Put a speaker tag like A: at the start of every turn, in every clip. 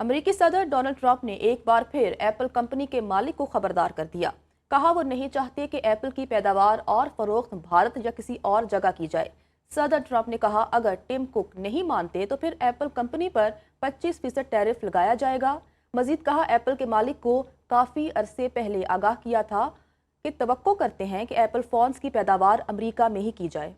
A: امریکی صدر Donald Trump نے ایک بار پھر ایپل کمپنی کے مالک کو خبردار کر دیا۔ کہا وہ نہیں چاہتے کہ ایپل کی پیداوار اور فروخت بھارت یا کسی اور جگہ کی جائے۔ صدر ٹرمپ نے کہا اگر ٹم کک نہیں مانتے تو پھر ایپل کمپنی پر 25% ٹیرف لگایا جائے گا۔ مزید کہا ایپل کے مالک کو کافی عرصے پہلے آگاہ کیا تھا کہ توقع کرتے ہیں کہ ایپل فونز کی پیداوار امریکہ میں ہی کی جائے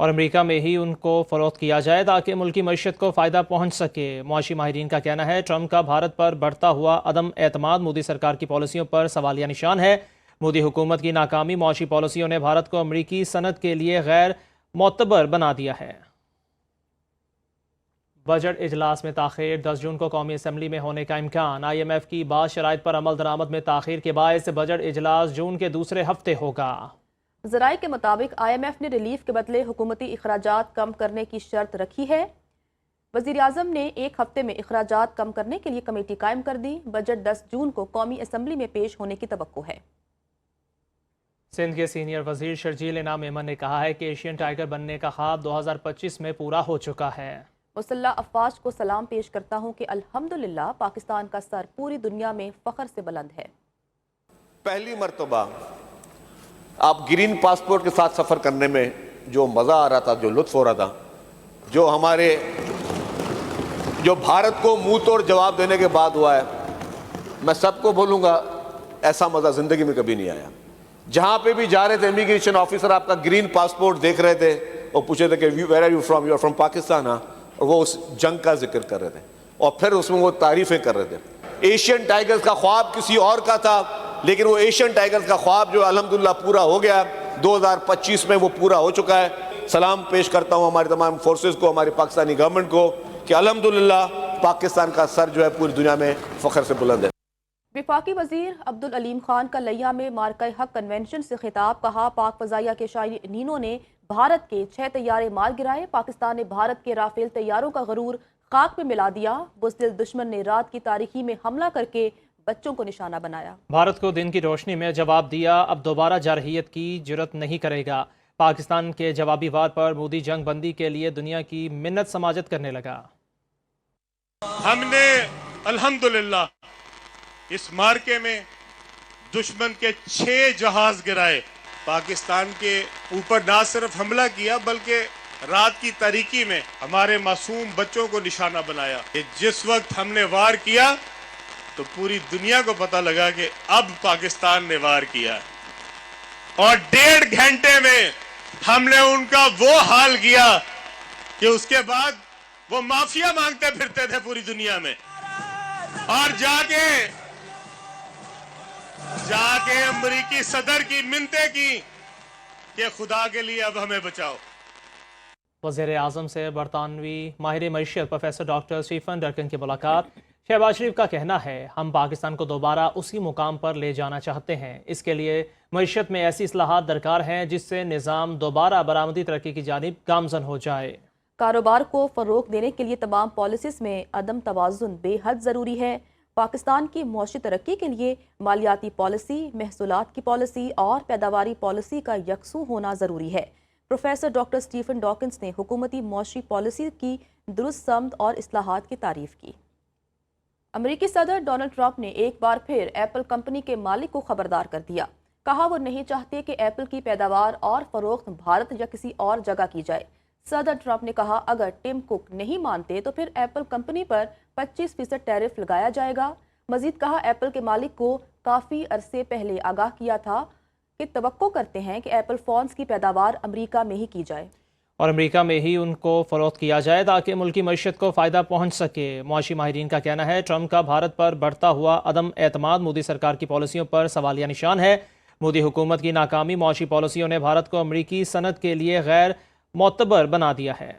B: اور امریکہ میں ہی ان کو فروخت کیا جائے تاکہ ملکی معیشت کو فائدہ پہنچ سکے۔ معاشی ماہرین کا کہنا ہے ٹرمپ کا بھارت پر بڑھتا ہوا عدم اعتماد مودی سرکار کی پالیسیوں پر سوالیہ نشان ہے۔ مودی حکومت کی ناکامی معاشی پالیسیوں نے بھارت کو امریکی صنعت کے لیے غیر معتبر بنا دیا ہے۔ بجٹ اجلاس میں تاخیر، 10 جون کو قومی اسمبلی میں ہونے کا امکان۔ IMF کی بعض شرائط پر عمل درآمد میں تاخیر کے باعث بجٹ اجلاس جون کے دوسرے ہفتے ہوگا۔
A: ذرائع کے مطابق IMF نے ریلیف کے بدلے حکومتی اخراجات کم کرنے کی شرط رکھی ہے۔ وزیراعظم نے ایک ہفتے میں اخراجات کم کرنے کے لیے کمیٹی قائم کر دی۔ بجٹ 10 جون کو قومی اسمبلی میں پیش ہونے کی توقع ہے۔
B: سندھ کے سینئر وزیر شرجیل انعام میمن نے کہا ہے کہ ایشین ٹائیگر بننے کا خواب 2025 میں پورا ہو چکا ہے۔
A: مسلح افواج کو سلام پیش کرتا ہوں کہ الحمدللہ پاکستان کا سر پوری دنیا میں فخر سے بلند ہے۔
C: پہلی مرتبہ آپ گرین پاسپورٹ کے ساتھ سفر کرنے میں جو مزہ آ رہا تھا، جو لطف ہو رہا تھا، جو بھارت کو منہ توڑ جواب دینے کے بعد ہوا ہے، میں سب کو بولوں گا ایسا مزہ زندگی میں کبھی نہیں آیا۔ جہاں پہ بھی جا رہے تھے امیگریشن آفیسر آپ کا گرین پاسپورٹ دیکھ رہے تھے اور پوچھے تھے کہ where are you from, you are from Pakistan, ہاں، اور وہ اس جنگ کا ذکر کر رہے تھے اور پھر اس میں وہ تعریفیں کر رہے تھے۔ ایشین ٹائیگرز کا خواب کسی اور کا تھا، لیکن وہ ایشین ٹائیگرز کا خواب جو الحمدللہ پورا ہو گیا، 2025 میں وہ پورا ہو چکا ہے۔ سلام پیش کرتا ہوں ہمارے تمام فورسز کو، ہماری پاکستانی گورنمنٹ کو کہ الحمدللہ پاکستان کا سر جو ہے پوری دنیا میں فخر سے بلند ہے۔
A: وفاقی وزیر عبدالعلیم خان کا لیا میں مارکہ حق کنونشن سے خطاب۔ کہا پاک فضائیہ کے شائنینوں نے بھارت کے 6 طیارے مار گرائے۔ پاکستان نے بھارت کے رافیل طیاروں کا غرور خاک میں ملا دیا۔ بزدل دشمن نے رات کی تاریکی میں حملہ کر کے بچوں کو نشانہ بنایا۔
B: بھارت کو دن کی روشنی میں جواب دیا، اب دوبارہ جارحیت کی جرت نہیں کرے گا۔ پاکستان کے جوابی وار پر مودی جنگ بندی کے لیے دنیا کی منت سماجت کرنے لگا۔
D: ہم نے الحمدللہ اس مارکے میں دشمن کے 6 جہاز گرائے۔ پاکستان کے اوپر نہ صرف حملہ کیا بلکہ رات کی تاریکی میں ہمارے معصوم بچوں کو نشانہ بنایا۔ کہ جس وقت ہم نے وار کیا تو پوری دنیا کو پتہ لگا کہ اب پاکستان نے وار کیا، اور 1.5 گھنٹے میں ہم نے ان کا وہ حال کیا کہ اس کے بعد وہ مافیا مانگتے پھرتے تھے پوری دنیا میں، اور جا کے امریکی صدر کی منتیں کی کہ خدا کے لیے اب ہمیں بچاؤ۔
B: وزیر اعظم سے برطانوی ماہر معیشت پروفیسر ڈاکٹر اسٹیفن ڈرکن کی ملاقات۔ شہباز شریف کا کہنا ہے ہم پاکستان کو دوبارہ اسی مقام پر لے جانا چاہتے ہیں، اس کے لیے معیشت میں ایسی اصلاحات درکار ہیں جس سے نظام دوبارہ برآمدی ترقی کی جانب گامزن ہو جائے۔
A: کاروبار کو فروغ دینے کے لیے تمام پالیسیز میں عدم توازن بے حد ضروری ہے۔ پاکستان کی معاشی ترقی کے لیے مالیاتی پالیسی، محصولات کی پالیسی اور پیداواری پالیسی کا یکساں ہونا ضروری ہے۔ پروفیسر ڈاکٹر اسٹیفن ڈاکنز نے حکومتی معاشی پالیسی کی درست سمت اور اصلاحات کی تعریف کی۔ امریکی صدر ڈونلڈ ٹرمپ نے ایک بار پھر ایپل کمپنی کے مالک کو خبردار کر دیا۔ کہا وہ نہیں چاہتے کہ ایپل کی پیداوار اور فروخت بھارت یا کسی اور جگہ کی جائے۔ صدر ٹرمپ نے کہا اگر ٹم کک نہیں مانتے تو پھر ایپل کمپنی پر 25% ٹیرف لگایا جائے گا۔ مزید کہا ایپل کے مالک کو کافی عرصے پہلے آگاہ کیا تھا کہ توقع کرتے ہیں کہ ایپل فونز کی پیداوار امریکہ میں ہی کی جائے
B: اور امریکہ میں ہی ان کو فروخت کیا جائے تاکہ ملکی معیشت کو فائدہ پہنچ سکے۔ معاشی ماہرین کا کہنا ہے ٹرمپ کا بھارت پر بڑھتا ہوا عدم اعتماد مودی سرکار کی پالیسیوں پر سوالیہ نشان ہے۔ مودی حکومت کی ناکامی معاشی پالیسیوں نے بھارت کو امریکی صنعت کے لیے غیر معتبر بنا دیا ہے۔